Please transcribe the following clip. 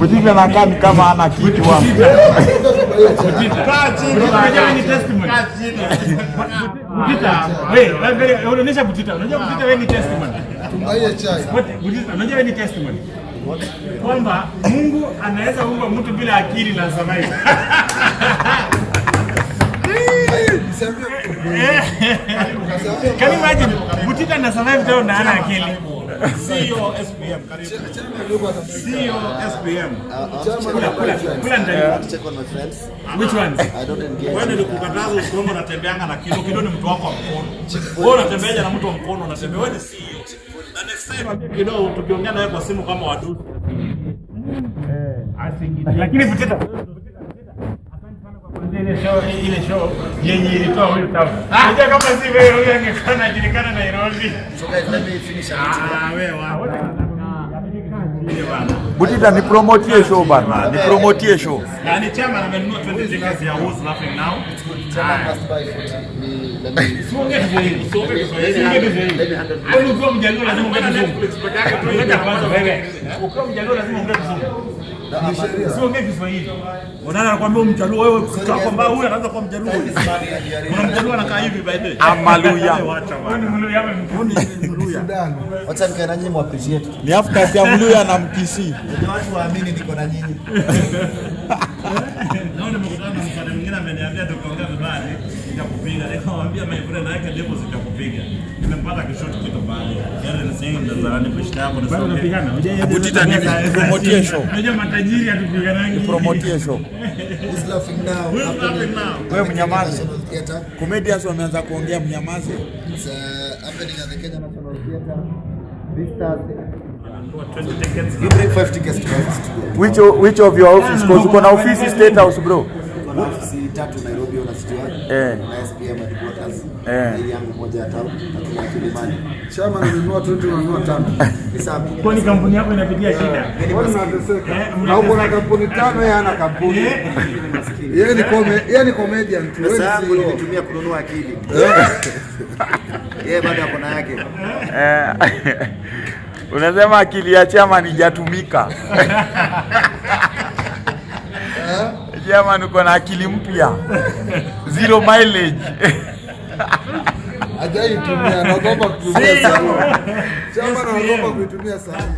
Butita anakaa kama hana kitu hapo. Kaa chini. Unajua ni testimony. Kaa chini. Butita, wewe unaonyesha Butita. Unajua Butita wewe ni testimony. Tumbaie chai. Butita, unajua wewe ni testimony. Kwamba Mungu anaweza kuumba mtu bila akili na survive. Can you imagine Butita na survive leo na hana akili? CEO SPM. CEO SPM. Check on my friends. Which ones? I don't engage. Wewe nilikukataza usiombe unatembeanga na kilo ni mtu wako wa mkono. Wewe unatembeaje na mtu wa mkono unatembea wewe ni CEO. Na next time kidogo tukiongea nawe kwa simu kama wadudu. Lakini Butita ile show yenye ilitoa huyu tabu. Unajua kama si wewe huyu angekuwa anajulikana Nairobi. So guys, let me finish. Wewe wapi? Butita ni promote show bana. Ni promote show. Na ni chama amenunua 20 tickets ya Who's Laughing Now. Chama must buy 40. Let me. Suongee vizuri. Suongee vizuri. Hapo ukiwa mjaluo lazima ungeze Netflix peke yake tu. Ngoja kwanza wewe. Ukiwa mjaluo lazima ungeze vizuri. Suongee Kiswahili. Unaona anakuambia mjaluo wewe kwamba huyu anaanza kuwa mjaluo. Kuna mjaluo anakaa hivi by the way. Amaluya. Ni mluya ama mluya. Wacha nikae na nyinyi mu appreciate. Ni after ya mluya na mkisi. Ndio watu waamini niko na nyinyi. Naona nimekutana na mfano mwingine ameniambia tukiongea vibaya nitakupiga. Nikamwambia my friend yake demo zitakupiga. Nimempata kishoti kitu pale. Yale nisenge mtazalani kwa shida yako na bado unapigana. Butita ni promote show. Unajua matajiri atupiganangi. Promote show. Who's laughing now? Who's laughing now? Wewe mnyamaze. Comedians wameanza kuongea mnyamaze. It's happening at the Kenya National Theatre this Thursday. 20 tickets. You bring 5 tickets to us. Which of your office? Because uko na office State House bro. Kuna ofisi tatu Nairobi unasitua. Na SPM headquarters. Hii yangu moja ya town na Akili Kama. Chama nanunua 20 unanunua 5. Hesabu. Kwa ni kampuni yako inapitia shida. Wewe unateseka. Na uko na kampuni 5 yeye ana kampuni. Yeye ni comedian tu. Pesa yangu nilitumia kununua akili. Yeye bado ako na yake. Unasema akili ya chama ni jatumika. Chama uko na akili mpya. 0 mileage. Ajai tumia, naogopa kutumia sana. Chama naogopa kutumia sana.